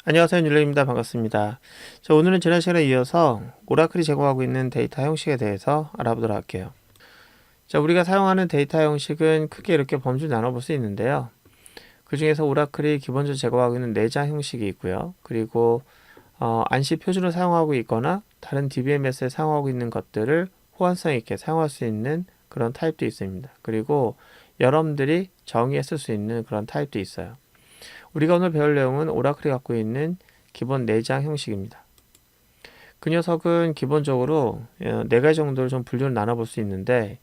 안녕하세요. 율레입니다. 반갑습니다. 자, 오늘은 지난 시간에 이어서 오라클이 제공하고 있는 데이터 형식에 대해서 알아보도록 할게요. 자, 우리가 사용하는 데이터 형식은 크게 이렇게 범주를 나눠볼 수 있는데요. 그 중에서 오라클이 기본적으로 제공하고 있는 내장 형식이 있고요. 그리고 안시 표준을 사용하고 있거나 다른 DBMS에 사용하고 있는 것들을 호환성 있게 사용할 수 있는 그런 타입도 있습니다. 그리고 여러분들이 정의했을 수 있는 그런 타입도 있어요. 우리가 오늘 배울 내용은 오라클이 갖고 있는 기본 내장 형식입니다. 그 녀석은 기본적으로 네 가지 정도를 좀 분류를 나눠볼 수 있는데,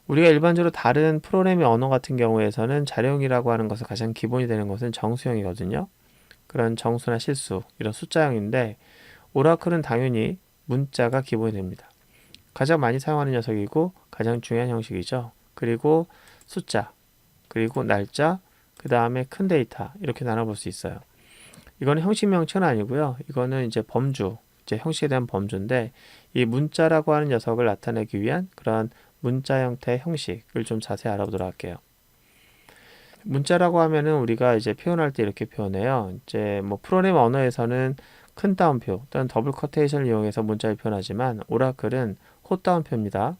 우리가 일반적으로 다른 프로그래밍 언어 같은 경우에서는 자료형이라고 하는 것을 가장 기본이 되는 것은 정수형이거든요. 그런 정수나 실수, 이런 숫자형인데, 오라클은 당연히 문자가 기본이 됩니다. 가장 많이 사용하는 녀석이고 가장 중요한 형식이죠. 그리고 숫자, 그리고 날짜, 그 다음에 큰 데이터, 이렇게 나눠볼 수 있어요. 이거는 형식 명칭은 아니고요. 이거는 이제 범주, 이제 형식에 대한 범주인데, 이 문자라고 하는 녀석을 나타내기 위한 그런 문자 형태의 형식을 좀 자세히 알아보도록 할게요. 문자라고 하면은 우리가 이제 표현할 때 이렇게 표현해요. 이제 뭐 프로그래밍 언어에서는 큰 따옴표 또는 더블 커테이션을 이용해서 문자를 표현하지만, 오라클은 호 따옴표입니다.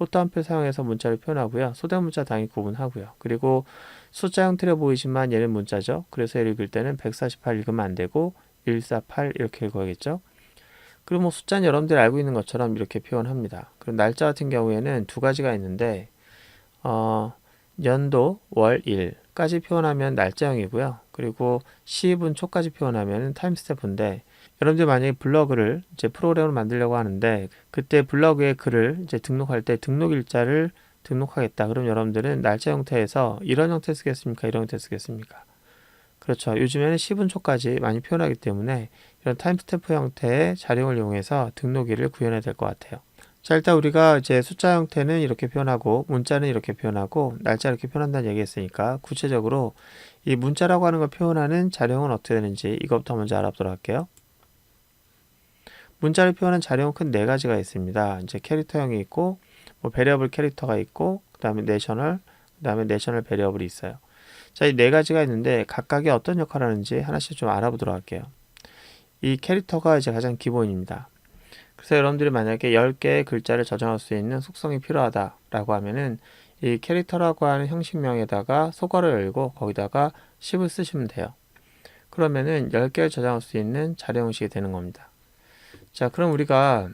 호 따옴표 사용해서 문자를 표현하고요. 소대문자 당연히 구분하고요. 그리고 숫자 형태로 보이지만 얘는 문자죠. 그래서 얘를 읽을 때는 148 읽으면 안 되고 148 이렇게 읽어야겠죠. 그리고 뭐 숫자는 여러분들이 알고 있는 것처럼 이렇게 표현합니다. 그리고 날짜 같은 경우에는 두 가지가 있는데, 어, 연도, 월, 일까지 표현하면 날짜형이고요. 그리고 시분, 초까지 표현하면 타임스탬프인데, 여러분들 만약에 블로그를 이제 프로그램을 만들려고 하는데, 그때 블로그에 글을 이제 등록할 때 등록 일자를 등록하겠다. 그럼 여러분들은 날짜 형태에서 이런 형태 쓰겠습니까? 이런 형태 쓰겠습니까? 그렇죠. 요즘에는 시분, 초까지 많이 표현하기 때문에 이런 타임스탬프 형태의 자료를 이용해서 등록일을 구현해야 될 것 같아요. 자, 일단 우리가 이제 숫자 형태는 이렇게 표현하고 문자는 이렇게 표현하고 날짜 이렇게 표현한다는 얘기했으니까, 구체적으로 이 문자라고 하는 걸 표현하는 자료형은 어떻게 되는지 이것부터 먼저 알아보도록 할게요. 문자를 표현하는 자료형은 큰 네 가지가 있습니다. 이제 캐릭터형이 있고, 뭐 베리어블 캐릭터가 있고, 그 다음에 내셔널 베리어블이 있어요. 자, 이 네 가지가 있는데 각각이 어떤 역할을 하는지 하나씩 좀 알아보도록 할게요. 이 캐릭터가 이제 가장 기본입니다. 그래서 여러분들이 만약에 10개의 글자를 저장할 수 있는 속성이 필요하다라고 하면은, 이 캐릭터라고 하는 형식명에다가 소괄호 열고 거기다가 10을 쓰시면 돼요. 그러면은 10개를 저장할 수 있는 자료 형식이 되는 겁니다. 자, 그럼 우리가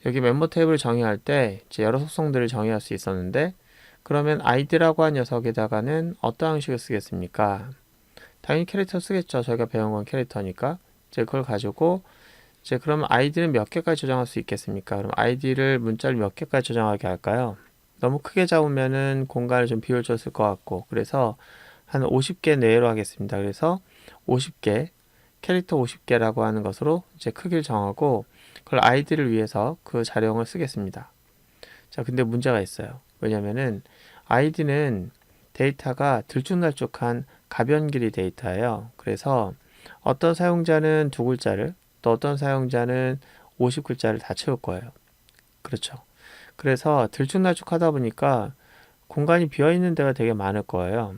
여기 멤버 테이블을 정의할 때 이제 여러 속성들을 정의할 수 있었는데, 그러면 id라고 한 녀석에다가는 어떤 형식을 쓰겠습니까? 당연히 캐릭터 쓰겠죠. 저희가 배운 건 캐릭터니까. 이제 그걸 가지고 이제 그러면 id는 몇 개까지 저장할 수 있겠습니까? 그럼 id를 문자를 몇 개까지 저장하게 할까요? 너무 크게 잡으면은 공간을 좀 비효율적일 것 같고, 그래서 한 50개 내외로 하겠습니다. 그래서 50개, 캐릭터 50개라고 하는 것으로 이제 크기를 정하고, 그걸 id를 위해서 그 자료형을 쓰겠습니다. 자, 근데 문제가 있어요. 왜냐면은 id는 데이터가 들쭉날쭉한 가변길이 데이터예요. 그래서 어떤 사용자는 두 글자를, 또 어떤 사용자는 50글자를 다 채울 거예요. 그렇죠. 그래서 들쭉날쭉하다 보니까 공간이 비어있는 데가 되게 많을 거예요.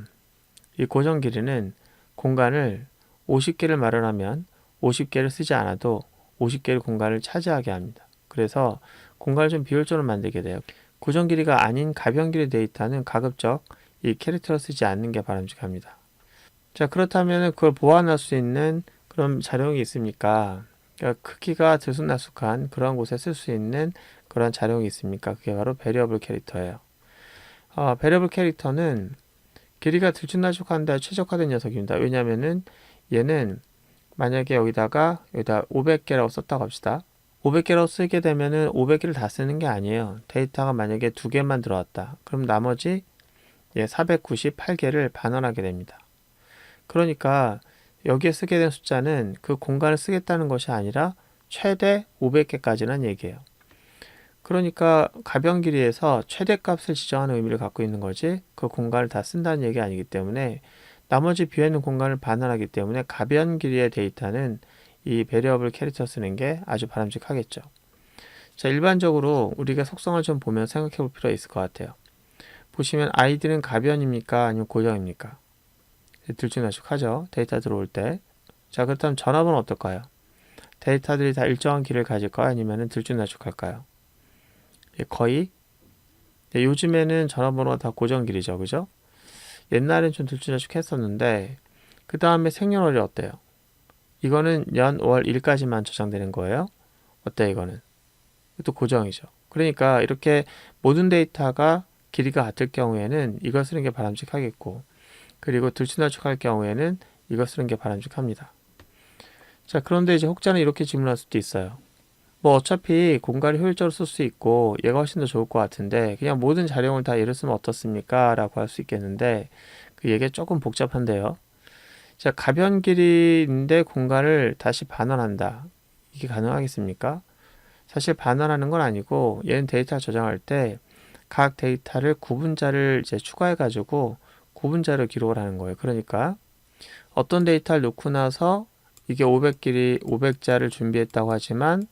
이 고정 길이는 공간을 50개를 마련하면 50개를 쓰지 않아도 50개의 공간을 차지하게 합니다. 그래서 공간을 좀 비효율적으로 만들게 돼요. 고정 길이가 아닌 가변 길이 데이터는 가급적 이 캐릭터를 쓰지 않는 게 바람직합니다. 자, 그렇다면 그걸 보완할 수 있는 그런 자료형이 있습니까? 그러니까 크기가 들쑥날쑥한 그런 곳에 쓸 수 있는 그런 자료형이 있습니까? 그게 바로 베리어블 캐릭터예요. 베리어블 캐릭터는 길이가 들쭉날쭉한데 최적화된 녀석입니다. 왜냐면은 얘는 만약에 여기다 500개라고 썼다고 합시다. 500개라고 쓰게 되면은 500개를 다 쓰는 게 아니에요. 데이터가 만약에 2개만 들어왔다. 그럼 나머지 498개를 반환하게 됩니다. 그러니까 여기에 쓰게 된 숫자는 그 공간을 쓰겠다는 것이 아니라 최대 500개까지는 얘기해요. 그러니까 가변 길이에서 최대값을 지정하는 의미를 갖고 있는 거지, 그 공간을 다 쓴다는 얘기 아니기 때문에, 나머지 비어있는 공간을 반환하기 때문에 가변 길이의 데이터는 이 베리어블 캐릭터 쓰는 게 아주 바람직하겠죠. 자, 일반적으로 우리가 속성을 좀 보면 생각해 볼 필요가 있을 것 같아요. 보시면 id는 가변입니까? 아니면 고정입니까? 들쭉날쭉하죠. 데이터 들어올 때. 자, 그렇다면 전압은 어떨까요? 데이터들이 다 일정한 길을 가질까요? 아니면 들쭉날쭉할까요? 예, 거의. 네, 요즘에는 전화번호가 다 고정 길이죠, 그죠? 옛날엔 좀 들쭉날쭉했었는데 그 다음에 생년월일 어때요? 이거는 연, 월, 일까지만 저장되는 거예요. 어때 이거는? 이것도 고정이죠. 그러니까 이렇게 모든 데이터가 길이가 같을 경우에는 이걸 쓰는 게 바람직하겠고, 그리고 들쭉날쭉할 경우에는 이걸 쓰는 게 바람직합니다. 자, 그런데 이제 혹자는 이렇게 질문할 수도 있어요. 뭐 어차피 공간을 효율적으로 쓸 수 있고 얘가 훨씬 더 좋을 것 같은데 그냥 모든 자료를 다 얘를 쓰면 어떻습니까? 라고 할 수 있겠는데 그 얘기가 조금 복잡한데요. 자, 가변 길이인데 공간을 다시 반환한다. 이게 가능하겠습니까? 사실 반환하는 건 아니고 얘는 데이터 저장할 때 각 데이터를 구분자를 이제 추가해 가지고 구분자를 기록을 하는 거예요. 그러니까 어떤 데이터를 놓고 나서 이게 500길이 500자를 준비했다고 하지만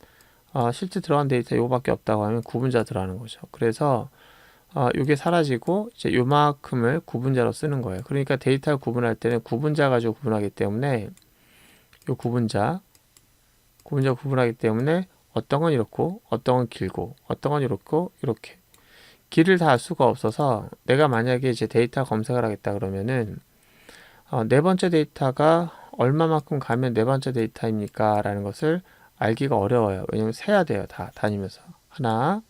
실제 들어간 데이터 요거밖에 없다고 하면 구분자 들어가는 거죠. 그래서 이게 사라지고 이제 요만큼을 구분자로 쓰는 거예요. 그러니까 데이터를 구분할 때는 구분자 가지고 구분하기 때문에 요 구분자 구분하기 때문에 어떤 건 이렇고 어떤 건 길고 어떤 건 이렇고 이렇게 길을 다 알 수가 없어서 내가 만약에 이제 데이터 검색을 하겠다 그러면은 네 번째 데이터가 얼마만큼 가면 네 번째 데이터입니까? 라는 것을 알기가 어려워요. 왜냐면 세야 돼요. 다 다니면서. 하나,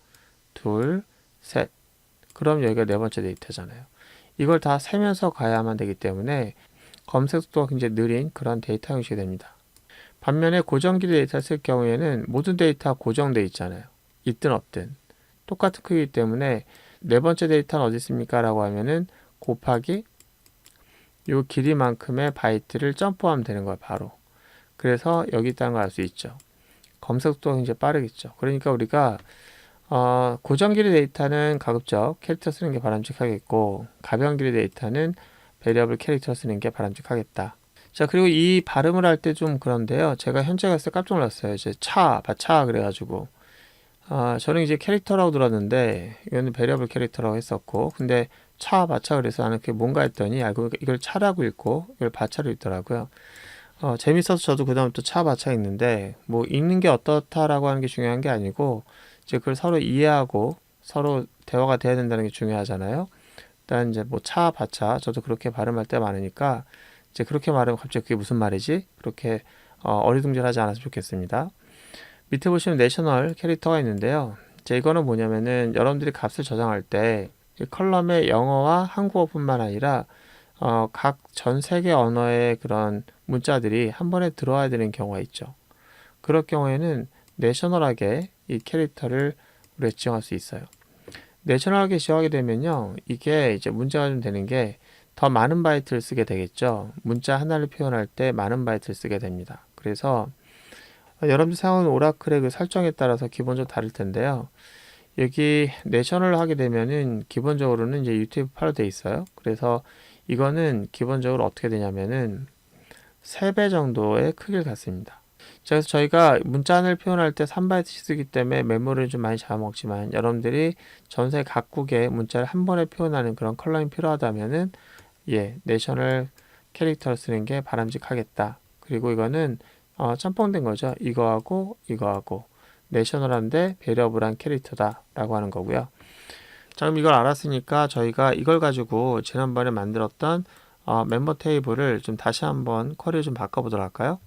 둘, 셋. 그럼 여기가 네 번째 데이터잖아요. 이걸 다 세면서 가야만 되기 때문에 검색 속도가 굉장히 느린 그런 데이터 형식이 됩니다. 반면에 고정길이 데이터를 쓸 경우에는 모든 데이터가 고정되어 있잖아요. 있든 없든. 똑같은 크기이기 때문에 네 번째 데이터는 어디 있습니까? 라고 하면은 곱하기 요 길이만큼의 바이트를 점프하면 되는 거예요. 바로. 그래서 여기 있다는 걸 알 수 있죠. 검색 속도가 굉장히 빠르겠죠. 그러니까 우리가 고정 길이 데이터는 가급적 캐릭터 쓰는 게 바람직하겠고 가변 길이 데이터는 베리어블 캐릭터 쓰는 게 바람직하겠다. 자, 그리고 이 발음을 할 때 좀 그런데요. 제가 현재 갔을 때 깜짝 놀랐어요. 이제 바차 그래가지고 저는 이제 캐릭터라고 들었는데 이거는 베리어블 캐릭터라고 했었고 근데 바차 그래서 나는 그게 뭔가 했더니 알고 보니까 이걸 차라고 읽고 이걸 바차로 읽더라고요. 재밌어서 저도 그 다음에 또 바차 읽는데 뭐 읽는 게 어떻다라고 하는 게 중요한 게 아니고 이제 그걸 서로 이해하고 서로 대화가 돼야 된다는 게 중요하잖아요. 일단 이제 뭐 바차 저도 그렇게 발음할 때 많으니까 이제 그렇게 말하면 갑자기 그게 무슨 말이지? 그렇게 어리둥절하지 않았으면 좋겠습니다. 밑에 보시면 내셔널 캐릭터가 있는데요. 이제 이거는 뭐냐면은 여러분들이 값을 저장할 때 컬럼에 영어와 한국어뿐만 아니라 각 전 세계 언어의 그런 문자들이 한 번에 들어와야 되는 경우가 있죠. 그럴 경우에는 내셔널하게 이 캐릭터를 우리가 지정할 수 있어요. 내셔널하게 지정하게 되면요. 이게 이제 문제가 좀 되는 게 더 많은 바이트를 쓰게 되겠죠. 문자 하나를 표현할 때 많은 바이트를 쓰게 됩니다. 그래서 여러분들 사용하는 오라클의 그 설정에 따라서 기본적으로 다를 텐데요. 여기 내셔널 하게 되면은 기본적으로는 이제 UTF-8로 되어 있어요. 그래서 이거는 기본적으로 어떻게 되냐면은 3배 정도의 크기를 갖습니다. 자, 그래서 저희가 문자 하나를 표현할 때 3바이트씩 쓰기 때문에 메모리를 좀 많이 잡아먹지만 여러분들이 전세 각국의 문자를 한 번에 표현하는 그런 컬러링이 필요하다면은 내셔널 캐릭터를 쓰는 게 바람직하겠다. 그리고 이거는 짬뽕된 거죠. 이거하고 이거하고 내셔널한데 베리어블한 캐릭터다 라고 하는 거고요. 자, 그럼 이걸 알았으니까 저희가 이걸 가지고 지난번에 만들었던 멤버 테이블을 좀 다시 한번 쿼리를 좀 바꿔보도록 할까요?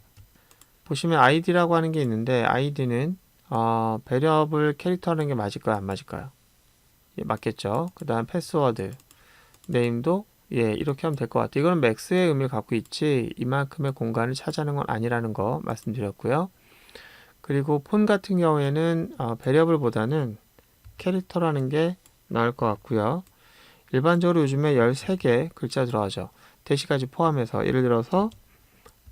보시면 id라고 하는 게 있는데 id는 베리어블 캐릭터라는 게 맞을까요? 안 맞을까요? 예, 맞겠죠. 그 다음 패스워드 네임도 이렇게 하면 될 것 같아요. 이거는 맥스의 의미를 갖고 있지 이만큼의 공간을 차지하는 건 아니라는 거 말씀드렸고요. 그리고 폰 같은 경우에는 베리어블보다는 캐릭터라는 게 나을 것 같고요. 일반적으로 요즘에 13개 글자 들어가죠. 대시까지 포함해서 예를 들어서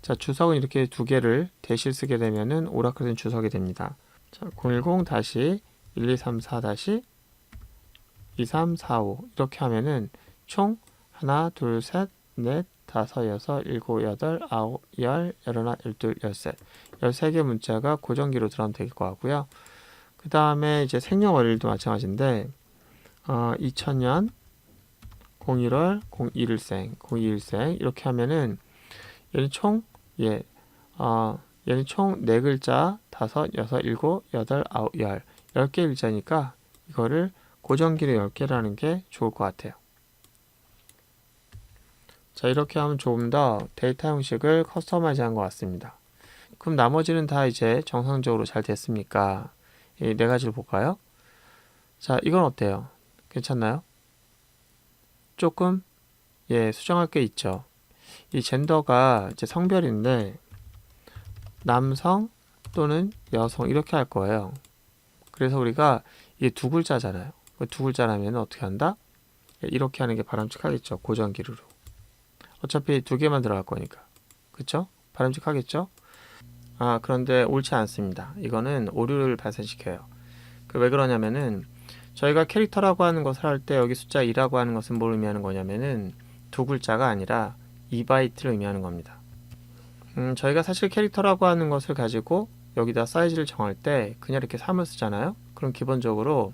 자, 주석은 이렇게 두 개를 대시를 쓰게 되면은 오라클은 주석이 됩니다. 자, 010-123-2345 이렇게 하면은 총 하나, 둘, 셋, 넷, 다섯, 여섯, 일곱, 여덟, 아홉, 열, 열하나, 열둘, 열셋 13개 문자가 고정기로 들어가면 될 것 같고요. 그 다음에 이제 생년월일도 마찬가지인데 2000년 01월 01일생 이렇게 하면은 얘는 총 얘는 총 4글자, 5, 6, 7, 8, 9, 10. 10개 글자니까 이거를 고정기로 10개라는 게 좋을 것 같아요. 자, 이렇게 하면 조금 더 데이터 형식을 커스터마이즈한 것 같습니다. 그럼 나머지는 다 이제 정상적으로 잘 됐습니까? 이 4가지를 볼까요? 자, 이건 어때요? 괜찮나요? 조금 수정할 게 있죠. 이 젠더가 이제 성별인데 남성 또는 여성 이렇게 할 거예요. 그래서 우리가 이게 2글자잖아요. 2글자라면 어떻게 한다? 이렇게 하는 게 바람직하겠죠. 고정기류로. 어차피 2개만 들어갈 거니까. 그쵸? 바람직하겠죠? 그런데 옳지 않습니다. 이거는 오류를 발생시켜요. 왜 그러냐면은 저희가 캐릭터라고 하는 것을 할 때 여기 숫자 2라고 하는 것은 뭘 의미하는 거냐면은 2글자가 아니라 2바이트를 의미하는 겁니다. 저희가 사실 캐릭터라고 하는 것을 가지고 여기다 사이즈를 정할 때 그냥 이렇게 3을 쓰잖아요. 그럼 기본적으로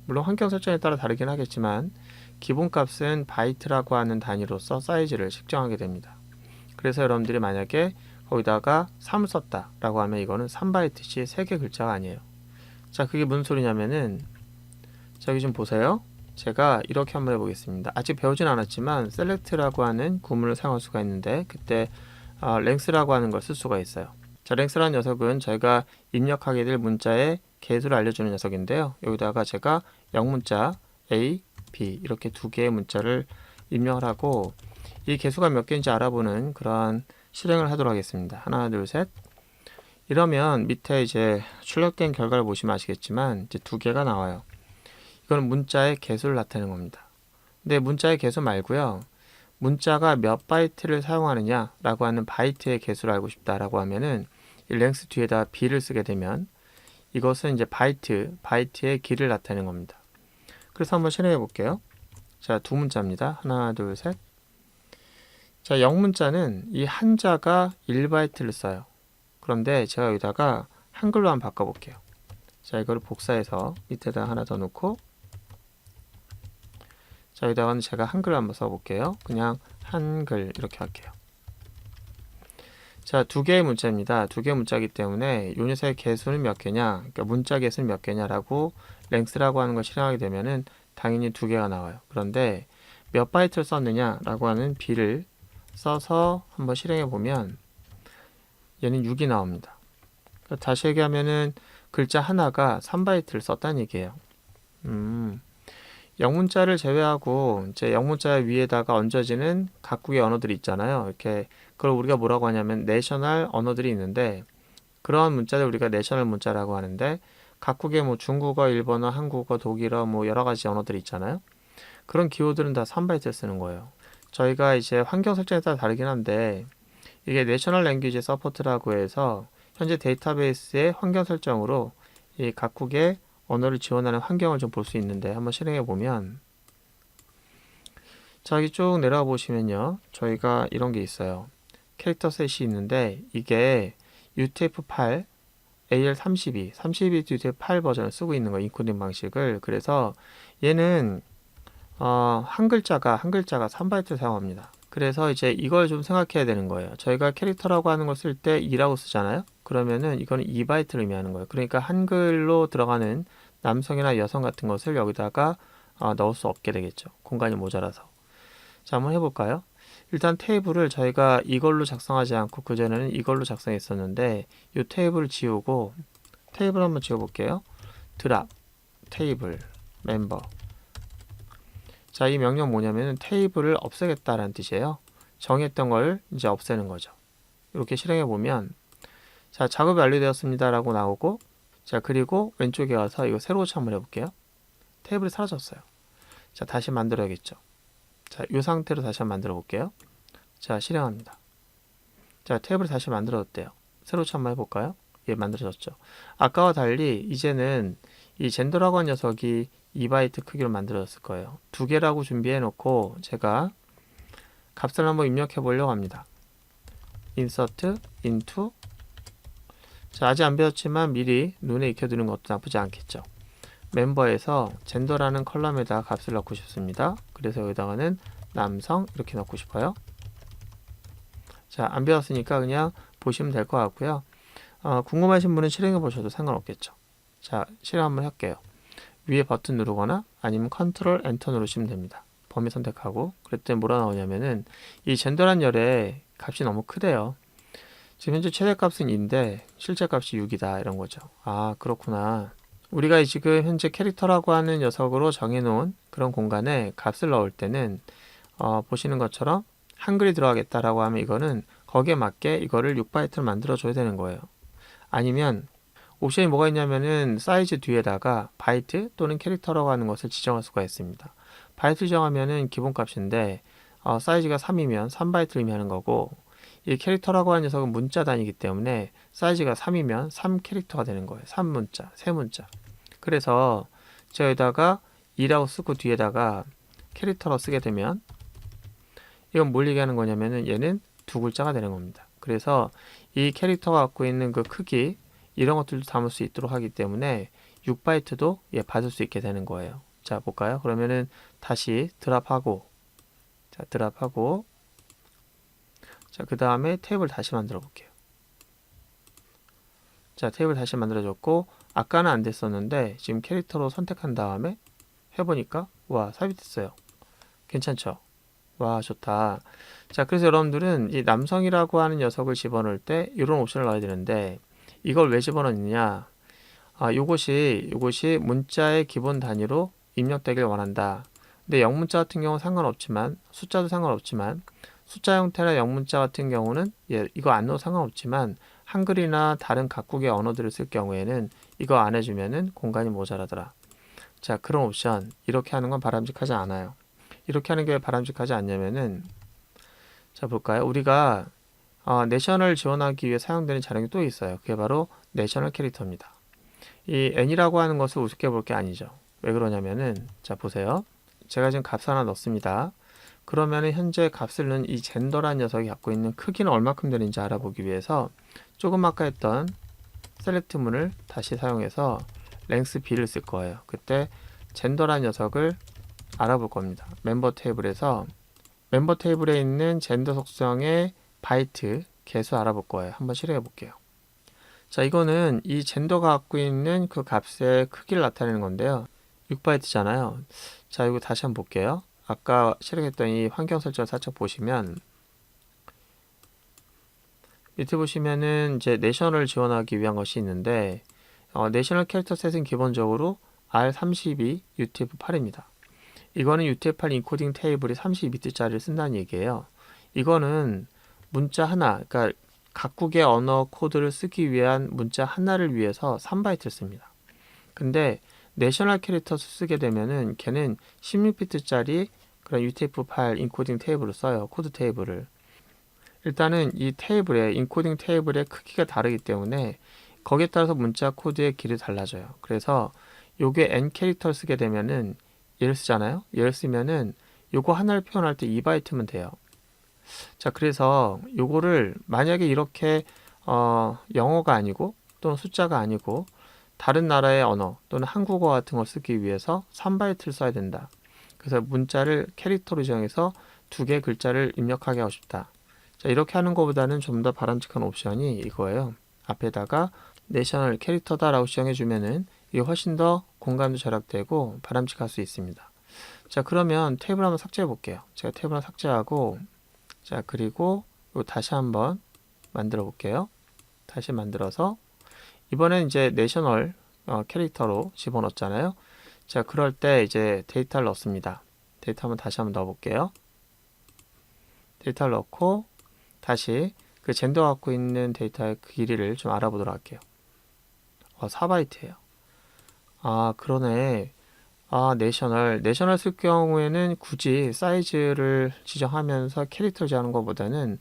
물론 환경 설정에 따라 다르긴 하겠지만 기본값은 바이트라고 하는 단위로서 사이즈를 측정하게 됩니다. 그래서 여러분들이 만약에 거기다가 3을 썼다 라고 하면 이거는 3바이트씩 3개 글자가 아니에요. 자, 그게 무슨 소리냐면은 저기 좀 보세요. 제가 이렇게 한번 해보겠습니다. 아직 배우진 않았지만 select라고 하는 구문을 사용할 수가 있는데 그때 length라고 하는 걸 쓸 수가 있어요. 자, length라는 녀석은 저희가 입력하게 될 문자의 개수를 알려주는 녀석인데요. 여기다가 제가 영문자 A, B 이렇게 2개의 문자를 입력을 하고 이 개수가 몇 개인지 알아보는 그런 실행을 하도록 하겠습니다. 하나, 둘, 셋. 이러면 밑에 이제 출력된 결과를 보시면 아시겠지만 이제 2개가 나와요. 이거는 문자의 개수를 나타내는 겁니다. 근데 문자의 개수 말고요. 문자가 몇 바이트를 사용하느냐 라고 하는 바이트의 개수를 알고 싶다라고 하면은 이 length 뒤에다 b를 쓰게 되면 이것은 이제 바이트의 길을 나타내는 겁니다. 그래서 한번 실행해 볼게요. 자, 2문자입니다. 하나, 둘, 셋. 자, 영문자는 이 한자가 1바이트를 써요. 그런데 제가 여기다가 한글로 한번 바꿔볼게요. 자, 이거를 복사해서 밑에다 하나 더 놓고 자, 여기다가는 제가 한글 한번 써볼게요. 그냥 한글 이렇게 할게요. 자, 2개의 문자입니다. 2개의 문자이기 때문에 요 녀석의 개수는 몇 개냐, 그러니까 문자 개수는 몇 개냐라고 length라고 하는 걸 실행하게 되면은 당연히 2개가 나와요. 그런데 몇 바이트를 썼느냐라고 하는 b를 써서 한번 실행해 보면 얘는 6이 나옵니다. 그러니까 다시 얘기하면은 글자 하나가 3바이트를 썼다는 얘기예요. 영문자를 제외하고 이제 영문자 위에다가 얹어지는 각국의 언어들이 있잖아요. 이렇게 그걸 우리가 뭐라고 하냐면 내셔널 언어들이 있는데 그런 문자를 우리가 내셔널 문자라고 하는데 각국의 뭐 중국어, 일본어, 한국어, 독일어 뭐 여러 가지 언어들이 있잖아요. 그런 기호들은 다 3바이트를 쓰는 거예요. 저희가 이제 환경 설정에 따라 다르긴 한데 이게 내셔널 랭귀지 서포트라고 해서 현재 데이터베이스의 환경 설정으로 이 각국의 언어를 지원하는 환경을 좀 볼 수 있는데 한번 실행해 보면 자, 여기 쭉 내려와 보시면요. 저희가 이런 게 있어요. 캐릭터 셋이 있는데 이게 UTF-8 AL32 UTF-8 버전을 쓰고 있는 거예요. 인코딩 방식을. 그래서 얘는 한 글자가 3바이트를 사용합니다. 그래서 이제 이걸 좀 생각해야 되는 거예요. 저희가 캐릭터라고 하는 걸 쓸 때 2라고 쓰잖아요. 그러면은 이거는 2바이트를 의미하는 거예요. 그러니까 한글로 들어가는 남성이나 여성 같은 것을 여기다가 넣을 수 없게 되겠죠. 공간이 모자라서. 자, 한번 해볼까요? 일단 테이블을 저희가 이걸로 작성하지 않고 그전에는 이걸로 작성했었는데 이 테이블을 지우고 테이블 한번 지워볼게요. 드랍 테이블 멤버. 자, 이 명령 뭐냐면 테이블을 없애겠다라는 뜻이에요. 정했던 걸 이제 없애는 거죠. 이렇게 실행해 보면 자, 작업이 완료되었습니다 라고 나오고 자, 그리고 왼쪽에 와서 이거 새로 고치 한번 해볼게요. 테이블이 사라졌어요. 자, 다시 만들어야겠죠. 자, 이 상태로 다시 한번 만들어 볼게요. 자, 실행합니다. 자, 테이블을 다시 만들어졌대요. 새로 고치 한번 해볼까요? 예, 만들어졌죠. 아까와 달리 이제는 이 젠더라고 하는 녀석이 2바이트 크기로 만들어졌을 거예요. 2개라고 준비해 놓고 제가 값을 한번 입력해 보려고 합니다. insert into 자, 아직 안 배웠지만 미리 눈에 익혀두는 것도 나쁘지 않겠죠. 멤버에서 젠더라는 컬럼에다 값을 넣고 싶습니다. 그래서 여기다가는 남성 이렇게 넣고 싶어요. 자, 안 배웠으니까 그냥 보시면 될 것 같고요. 궁금하신 분은 실행해 보셔도 상관없겠죠. 자, 실행 한번 할게요. 위에 버튼 누르거나 아니면 컨트롤 엔터 누르시면 됩니다. 범위 선택하고 그랬더니 뭐라 나오냐면은 이 젠더란 열의 값이 너무 크대요. 지금 현재 최대값은 2인데 실제값이 6이다 이런 거죠. 아, 그렇구나. 우리가 지금 현재 캐릭터라고 하는 녀석으로 정해놓은 그런 공간에 값을 넣을 때는 보시는 것처럼 한글이 들어가겠다라고 하면 이거는 거기에 맞게 이거를 6바이트로 만들어 줘야 되는 거예요. 아니면 옵션이 뭐가 있냐면은 사이즈 뒤에다가 바이트 또는 캐릭터라고 하는 것을 지정할 수가 있습니다. 바이트 지정하면은 기본값인데 사이즈가 3이면 3바이트를 의미하는 거고, 이 캐릭터라고 하는 녀석은 문자 단위이기 때문에 사이즈가 3이면 3캐릭터가 되는 거예요. 3문자, 3문자. 그래서 저기다가 2라고 쓰고 뒤에다가 캐릭터로 쓰게 되면 이건 뭘 얘기하는 거냐면은 얘는 두 글자가 되는 겁니다. 그래서 이 캐릭터가 갖고 있는 그 크기 이런 것들도 담을 수 있도록 하기 때문에 6바이트도 받을 수 있게 되는 거예요. 자, 볼까요? 그러면은 다시 드랍하고, 자, 드랍하고, 자, 그 다음에 테이블 다시 만들어 볼게요. 자, 테이블 다시 만들어줬고, 아까는 안 됐었는데 지금 캐릭터로 선택한 다음에 해보니까 와, 삽입됐어요. 괜찮죠? 와, 좋다. 자, 그래서 여러분들은 이 남성이라고 하는 녀석을 집어넣을 때 이런 옵션을 넣어야 되는데, 이걸 왜 집어넣느냐? 요것이 문자의 기본 단위로 입력되길 원한다. 근데 영문자 같은 경우는 상관없지만, 숫자도 상관없지만, 숫자 형태나 영문자 같은 경우는 이거 안 넣어도 상관없지만, 한글이나 다른 각국의 언어들을 쓸 경우에는 이거 안 해주면은 공간이 모자라더라. 자, 그런 옵션 이렇게 하는 건 바람직하지 않아요. 이렇게 하는 게 왜 바람직하지 않냐면은, 자, 볼까요? 우리가 내셔널 지원하기 위해 사용되는 자료가 또 있어요. 그게 바로 내셔널 캐릭터입니다. 이 n이라고 하는 것을 우습게 볼 게 아니죠. 왜 그러냐면은, 자, 보세요. 제가 지금 값 하나 넣습니다. 그러면은 현재 값을 넣은 이 젠더라는 녀석이 갖고 있는 크기는 얼마큼 되는지 알아보기 위해서 조금 아까 했던 셀렉트문을 다시 사용해서 랭스 b를 쓸 거예요. 그때 젠더라는 녀석을 알아볼 겁니다. 멤버 테이블에서 멤버 테이블에 있는 젠더 속성의 바이트 개수 알아볼 거예요. 한번 실행해 볼게요. 자, 이거는 이 젠더가 갖고 있는 그 값의 크기를 나타내는 건데요. 6바이트잖아요. 자, 이거 다시 한번 볼게요. 아까 실행했던 이 환경 설정을 살짝 보시면 밑에 보시면은 이제 내셔널을 지원하기 위한 것이 있는데 내셔널 캐릭터 셋은 기본적으로 R32 UTF-8입니다. 이거는 UTF-8 인코딩 테이블이 32비트짜리를 쓴다는 얘기예요. 이거는 문자 하나, 그러니까 각국의 언어 코드를 쓰기 위한 문자 하나를 위해서 3바이트를 씁니다. 근데 내셔널 캐릭터 쓰게 되면은 걔는 16비트짜리 그런 UTF-8 인코딩 테이블을 써요. 코드 테이블을. 일단은 이 테이블의 인코딩 테이블의 크기가 다르기 때문에 거기에 따라서 문자 코드의 길이 달라져요. 그래서 요게 n 캐릭터를 쓰게 되면은 얘를 쓰잖아요. 얘를 쓰면은 요거 하나를 표현할 때 2바이트면 돼요. 자, 그래서 요거를 만약에 이렇게 영어가 아니고 또는 숫자가 아니고 다른 나라의 언어 또는 한국어 같은 걸 쓰기 위해서 3바이트를 써야 된다. 그래서 문자를 캐릭터로 지정해서 두 개의 글자를 입력하게 하고 싶다. 자, 이렇게 하는 것보다는 좀 더 바람직한 옵션이 이거예요. 앞에다가 내셔널 캐릭터다라고 지정해 주면은 이게 훨씬 더 공간도 절약되고 바람직할 수 있습니다. 자, 그러면 테이블 한번 삭제해 볼게요. 제가 테이블 삭제하고, 자, 그리고 다시 한번 만들어 볼게요. 다시 만들어서 이번엔 이제 내셔널 캐릭터로 집어넣었잖아요. 자, 그럴 때 이제 데이터를 넣습니다. 데이터 한번 다시 한번 넣어 볼게요. 데이터를 넣고 다시 그 젠더 갖고 있는 데이터의 길이를 좀 알아보도록 할게요. 4바이트예요. 아, 그러네. 내셔널 쓸 경우에는 굳이 사이즈를 지정하면서 캐릭터를 제하는 것보다는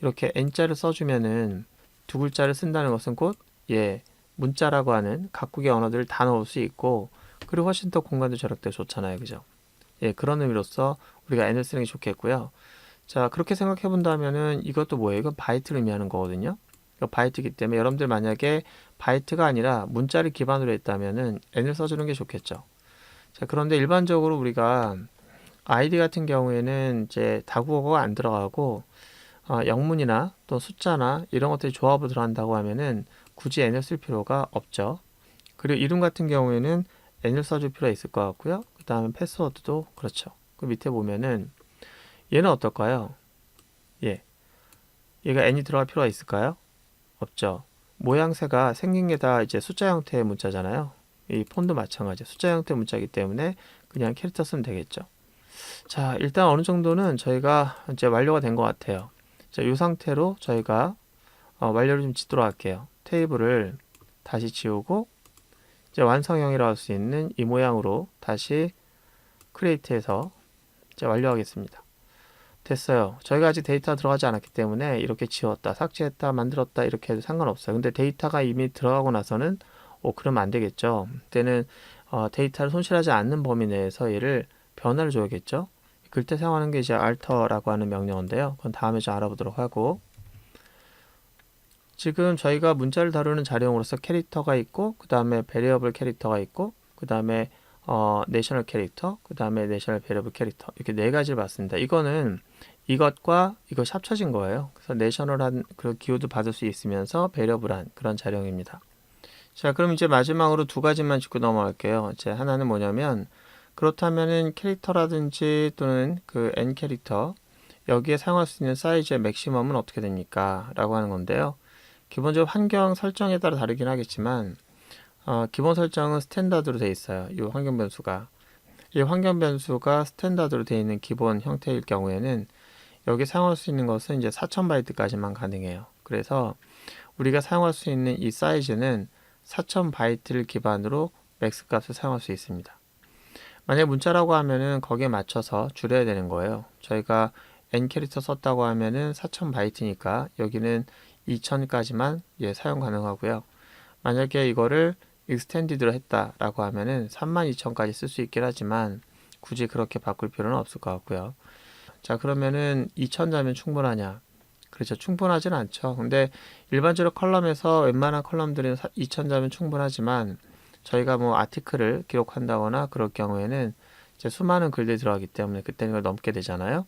이렇게 n자를 써주면은 두 글자를 쓴다는 것은 곧 문자라고 하는 각국의 언어들을 다 넣을 수 있고, 그리고 훨씬 더 공간도 절약돼 좋잖아요. 그죠? 그런 의미로서 우리가 n을 쓰는 게 좋겠고요. 자, 그렇게 생각해 본다면은 이것도 뭐예요? 이건 바이트를 의미하는 거거든요. 이거 바이트이기 때문에 여러분들 만약에 바이트가 아니라 문자를 기반으로 했다면은 n을 써주는 게 좋겠죠. 자, 그런데 일반적으로 우리가 아이디 같은 경우에는 이제 다국어가 안 들어가고 영문이나 또 숫자나 이런 것들이 조합으로 들어간다고 하면은 굳이 n을 쓸 필요가 없죠. 그리고 이름 같은 경우에는 n을 써줄 필요가 있을 것 같고요. 그 다음에 패스워드도 그렇죠. 그 밑에 보면은 얘는 어떨까요? 얘가 n이 들어갈 필요가 있을까요? 없죠. 모양새가 생긴 게 다 이제 숫자 형태의 문자잖아요. 이 폰도 마찬가지. 숫자 형태의 문자이기 때문에 그냥 캐릭터 쓰면 되겠죠. 자, 일단 어느 정도는 저희가 이제 완료가 된 것 같아요. 자, 이 상태로 저희가 완료를 좀 짓도록 할게요. 테이블을 다시 지우고 이제 완성형이라고 할 수 있는 이 모양으로 다시 크리에이트해서 이제 완료하겠습니다. 됐어요. 저희가 아직 데이터가 들어가지 않았기 때문에 이렇게 지웠다, 삭제했다, 만들었다 이렇게 해도 상관없어요. 근데 데이터가 이미 들어가고 나서는 그러면 안 되겠죠. 그때는 데이터를 손실하지 않는 범위 내에서 얘를 변화를 줘야겠죠. 그럴 때 사용하는 게 이제 alter라고 하는 명령어인데요. 그건 다음에 좀 알아보도록 하고, 지금 저희가 문자를 다루는 자료용으로서 캐릭터가 있고, 그 다음에 베리어블 캐릭터가 있고, 그 다음에 내셔널 캐릭터, 그 다음에 내셔널 베리어블 캐릭터, 이렇게 네 가지를 봤습니다. 이거는 이것과 이것이 합쳐진 거예요. 그래서 내셔널한 그 기호도 받을 수 있으면서 베리어블한 그런 자료입니다. 자, 그럼 이제 마지막으로 두 가지만 짚고 넘어갈게요. 이제 하나는 뭐냐면, 그렇다면은 캐릭터라든지 또는 그 n 캐릭터, 여기에 사용할 수 있는 사이즈의 맥시멈은 어떻게 됩니까? 라고 하는 건데요. 기본적으로 환경 설정에 따라 다르긴 하겠지만, 기본 설정은 스탠다드로 되어 있어요. 이 환경 변수가. 이 환경 변수가 스탠다드로 되어 있는 기본 형태일 경우에는 여기 사용할 수 있는 것은 이제 4000바이트까지만 가능해요. 그래서 우리가 사용할 수 있는 이 사이즈는 4000바이트를 기반으로 맥스 값을 사용할 수 있습니다. 만약 문자라고 하면은 거기에 맞춰서 줄여야 되는 거예요. 저희가 n 캐릭터 썼다고 하면은 4000바이트니까 여기는 2000까지만 사용 가능하고요. 만약에 이거를 익스텐디드로 했다라고 하면은 32,000까지 쓸 수 있긴 하지만 굳이 그렇게 바꿀 필요는 없을 것 같고요. 자, 그러면은 2000자면 충분하냐? 그렇죠. 충분하진 않죠. 근데 일반적으로 컬럼에서 웬만한 컬럼들은 2000자면 충분하지만 저희가 뭐 아티클을 기록한다거나 그럴 경우에는 이제 수많은 글들이 들어가기 때문에 그때는 이걸 넘게 되잖아요.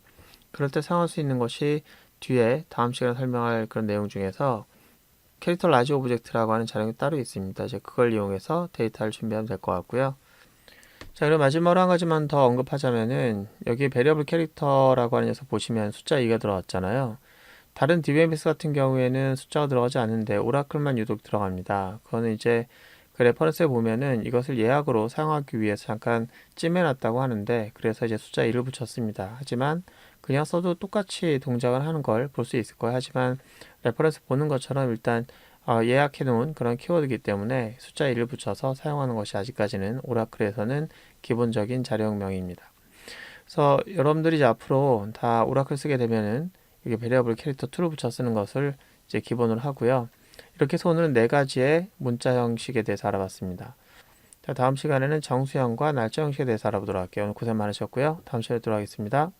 그럴 때 사용할 수 있는 것이 뒤에 다음 시간에 설명할 그런 내용 중에서 캐릭터 라지 오브젝트라고 하는 자료가 따로 있습니다. 이제 그걸 이용해서 데이터를 준비하면 될 것 같고요. 자, 그럼 마지막으로 한 가지만 더 언급하자면은 여기 베리어블 캐릭터라고 하는 녀석 보시면 숫자 2가 들어갔잖아요. 다른 DBMS 같은 경우에는 숫자가 들어가지 않는데 오라클만 유독 들어갑니다. 그거는 이제 그 레퍼런스에 보면은 이것을 예약으로 사용하기 위해서 잠깐 찜해놨다고 하는데 그래서 이제 숫자 1을 붙였습니다. 하지만 그냥 써도 똑같이 동작을 하는 걸 볼 수 있을 거예요. 하지만 레퍼런스 보는 것처럼 일단 예약해 놓은 그런 키워드이기 때문에 숫자 1을 붙여서 사용하는 것이 아직까지는 오라클에서는 기본적인 자료명입니다. 그래서 여러분들이 이제 앞으로 다 오라클 쓰게 되면은 이게 베리어블 캐릭터 2를 붙여 쓰는 것을 이제 기본으로 하고요. 이렇게 해서 오늘은 네 가지의 문자 형식에 대해서 알아봤습니다. 자, 다음 시간에는 정수 형과 날짜 형식에 대해서 알아보도록 할게요. 오늘 고생 많으셨고요. 다음 시간에 뵙도록 하겠습니다.